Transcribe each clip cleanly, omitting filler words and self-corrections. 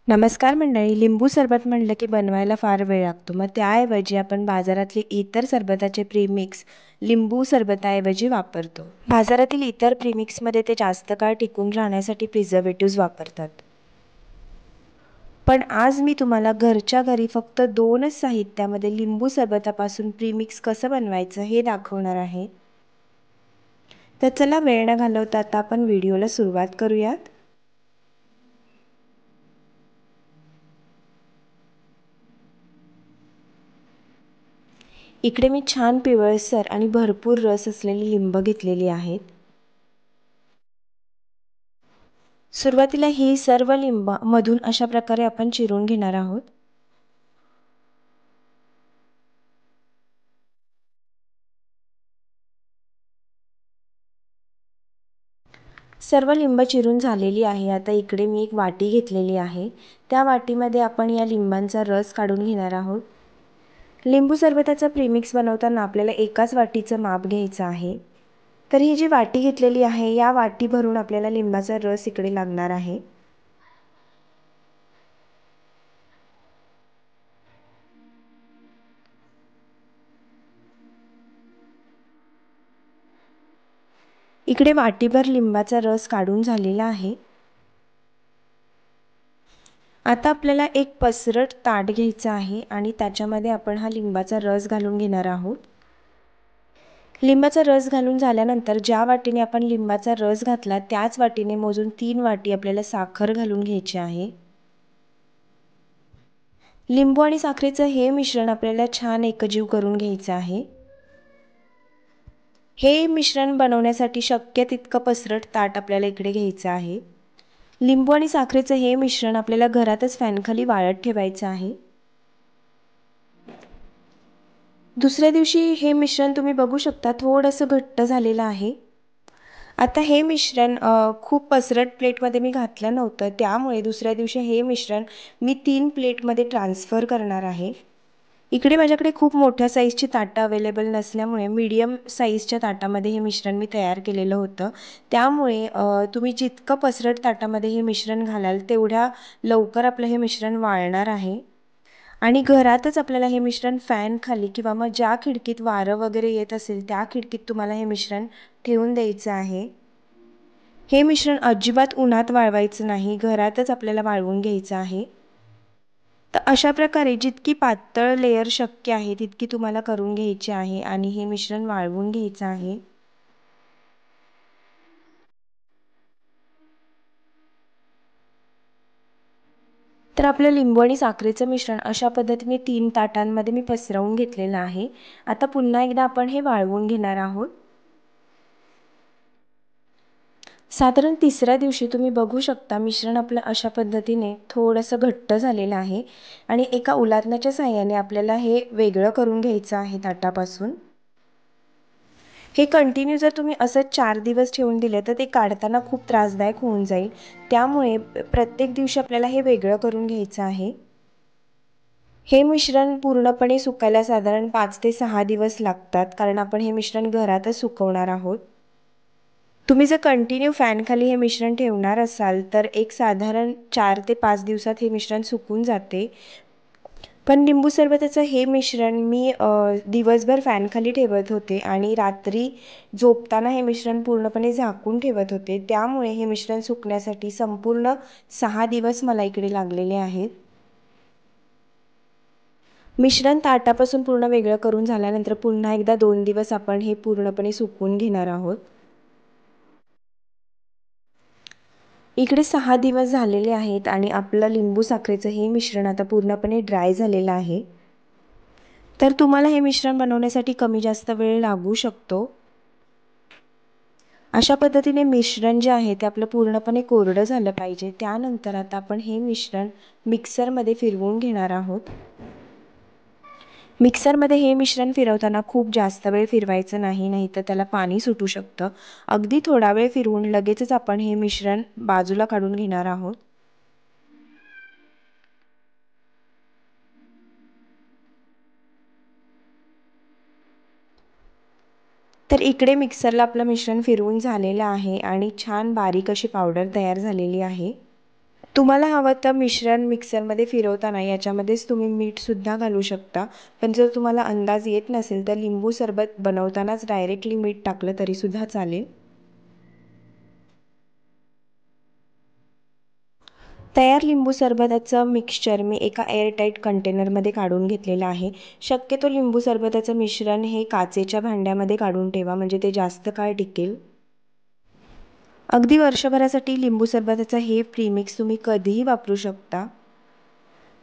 नमस्कार मंडळी. लिंबू सरबत म्हटलं की बनवायला फार वेळ लागतो. मग त्याऐवजी आपण बाजारातले इतर सरबताचे प्रीमिक्स लिंबू सरबताऐवजी वापरतो. बाजारातील इतर प्रीमिक्समध्ये ते जास्त काळ टिकून राहण्यासाठी प्रिझर्वेटिव्ज वापरतात. पण आज मी तुम्हाला घरच्या घरी फक्त 2च साहित्यामध्ये लिंबू सरबतापासून प्रीमिक्स कसं बनवायचं हे दाखवणार आहे. तर चला वेळ न घालवता आता आपण व्हिडिओला सुरुवात करूयात. इकडे मी छान पिवळसर आणि भरपूर रस असलेली लिंब घेतलेली आहेत. सुरुवातीला ही सर्व लिंब मधून अशा प्रकारे आपण चिरून घेणार आहोत. सर्व लिंब चिरून झालेली आहे. आता इकडे मी एक वाटी घेतलेली आहे. त्या वाटीमध्ये आपण या लिंबांचा रस काढून घेणार आहोत. लिंबू सरबताचा प्रीमिक्स बनवताना आपल्याला एकाच वाटीचं माप घ्यायचं आहे. तर ही जी वाटी घेतलेली आहे या वाटी भरून आपल्याला लिंबाचा रस इकडे लागणार आहे. इकडे वाटीभर लिंबाचा रस काढून झालेला आहे. आता आपल्याला एक पसरट ताट घ्यायचं आहे आणि त्याच्यामध्ये आपण हा लिंबाचा रस घालून घेणार आहोत. लिंबाचा रस घालून झाल्यानंतर ज्या वाटीने आपण लिंबाचा रस घातला त्याच वाटीने मोजून 3 वाटी आपल्याला साखर घालून घ्यायची आहे. लिंबू आणि साखरेचं हे मिश्रण आपल्याला छान एकजीव करून घ्यायचं आहे. हे मिश्रण बनवण्यासाठी शक्य तितकं पसरट ताट आपल्याला इकडे घ्यायचं आहे. लिंबू आणि साखरेचं हे मिश्रण आपल्याला घरातच फॅनखाली वाळत ठेवायचं आहे. दुसऱ्या दिवशी हे मिश्रण तुम्ही बघू शकता थोडंसं घट्ट झालेलं आहे. आता हे मिश्रण खूप पसरट प्लेटमध्ये मी घातलं नव्हतं, त्यामुळे दुसऱ्या दिवशी हे मिश्रण मी 3 प्लेटमध्ये ट्रान्सफर करणार आहे. इकडे माझ्याकडे खूप मोठ्या साईजची ताटं अवेलेबल नसल्यामुळे मीडियम साईजच्या ताटामध्ये हे मिश्रण मी तयार केलेलं होतं. त्यामुळे तुम्ही जितकं पसरट ताटामध्ये हे मिश्रण घालाल तेवढ्या लवकर आपलं हे मिश्रण वाळणार आहे. आणि घरातच आपल्याला हे मिश्रण फॅन खाली किंवा मग ज्या खिडकीत वारं वगैरे येत असेल त्या खिडकीत तुम्हाला हे मिश्रण ठेवून द्यायचं आहे. हे मिश्रण अजिबात उन्हात वाळवायचं नाही, घरातच आपल्याला वाळवून घ्यायचं आहे. तर अशा प्रकारे जितकी पातळ लेयर शक्य आहे तितकी तुम्हाला करून घ्यायची आहे आणि हे मिश्रण वाळवून घ्यायचं आहे. तर आपलं लिंबू आणि साखरेचं मिश्रण अशा पद्धतीने 3 ताटांमध्ये मी पसरवून घेतलेलं आहे. आता पुन्हा एकदा आपण हे वाळवून घेणार आहोत. साधारण तिसऱ्या दिवशी तुम्ही बघू शकता मिश्रण आपलं अशा पद्धतीने थोडंसं घट्ट झालेलं आहे आणि एका उलाटण्याच्या साहाय्याने आपल्याला हे वेगळं करून घ्यायचं आहे ताटापासून. हे कंटिन्यू जर तुम्ही असंच 4 दिवस ठेवून दिलं तर ते काढताना खूप त्रासदायक होऊन जाईल. त्यामुळे प्रत्येक दिवशी आपल्याला हे वेगळं करून घ्यायचं आहे. हे मिश्रण पूर्णपणे सुकायला साधारण 5 ते 6 दिवस लागतात, कारण आपण हे मिश्रण घरातच सुकवणार आहोत. तुम्ही जर कंटिन्यू फॅनखाली हे मिश्रण ठेवणार असाल तर एक साधारण 4 ते 5 दिवसात हे मिश्रण सुकून जाते. पण लिंबू सरबताचं हे मिश्रण मी दिवसभर फॅनखाली ठेवत होते आणि रात्री झोपताना हे मिश्रण पूर्णपणे झाकून ठेवत होते. त्यामुळे हे मिश्रण सुकण्यासाठी संपूर्ण 6 दिवस मला इकडे लागलेले आहेत. मिश्रण ताटापासून पूर्ण वेगळं करून झाल्यानंतर पुन्हा एकदा 2 दिवस आपण हे पूर्णपणे सुकवून घेणार आहोत. इकडे 6 दिवस झालेले आहेत आणि आपलं लिंबू साखरेचं हे मिश्रण आता पूर्णपणे ड्राय झालेलं आहे. तर तुम्हाला हे मिश्रण बनवण्यासाठी कमी जास्त वेळ लागू शकतो. अशा पद्धतीने मिश्रण जे आहे ते आपलं पूर्णपणे कोरडं झालं पाहिजे. त्यानंतर आता आपण हे मिश्रण मिक्सरमध्ये फिरवून घेणार आहोत. मिक्सरमध्ये हे मिश्रण फिरवताना खूप जास्त वेळ फिरवायचं नाही, नाहीतर त्याला पाणी सुटू शकतं. अगदी थोडा वेळ फिरवून लगेचच आपण हे मिश्रण बाजूला काढून घेणार आहोत. तर इकडे मिक्सरला आपलं मिश्रण फिरवून झालेलं आहे आणि छान बारीक अशी पावडर तयार झालेली आहे. तुम्हाला हवं तर मिश्रण मिक्सरमध्ये फिरवताना याच्यामध्येच तुम्ही मीठसुद्धा घालू शकता. पण जर तुम्हाला अंदाज येत नसेल तर लिंबू सरबत बनवतानाच डायरेक्टली मीठ टाकलं तरीसुद्धा चालेल. तयार लिंबू सरबताचं मिक्सचर मी एका एअरटाईट कंटेनरमध्ये काढून घेतलेलं आहे. शक्यतो लिंबू सरबताचं मिश्रण हे काचेच्या भांड्यामध्ये काढून ठेवा, म्हणजे ते जास्त काळ टिकेल. अगदी वर्षभरासाठी लिंबू सरबताचं हे प्रीमिक्स तुम्ही कधीही वापरू शकता.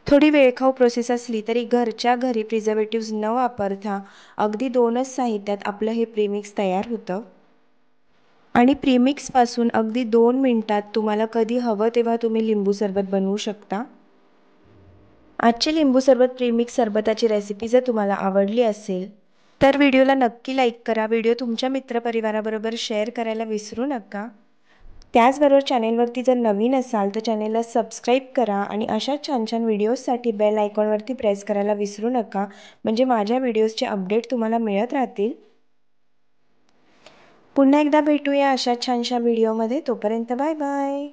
थोडी वेळखाऊ प्रोसेस असली तरी घरच्या घरी प्रिझर्वेटिव्ह्ज न वापरता अगदी 2च साहित्यात आपलं हे प्रीमिक्स तयार होतं. आणि प्रीमिक्सपासून अगदी 2 मिनिटात तुम्हाला कधी हवं तेव्हा तुम्ही लिंबू सरबत बनवू शकता. आजची लिंबू सरबत प्रीमिक्स सरबताची रेसिपी जर तुम्हाला आवडली असेल तर व्हिडिओला नक्की लाईक करा. व्हिडिओ तुमच्या मित्रपरिवाराबरोबर शेअर करायला विसरू नका. त्याचबरोबर चॅनेलवरती जर नवीन असाल तर चॅनेलला सबस्क्राईब करा आणि अशा छान छान व्हिडिओजसाठी बेल आयकॉनवरती प्रेस करायला विसरू नका, म्हणजे माझ्या व्हिडिओजचे अपडेट तुम्हाला मिळत राहतील. पुन्हा एकदा भेटूया अशा छानशा व्हिडिओमध्ये. तोपर्यंत बाय बाय.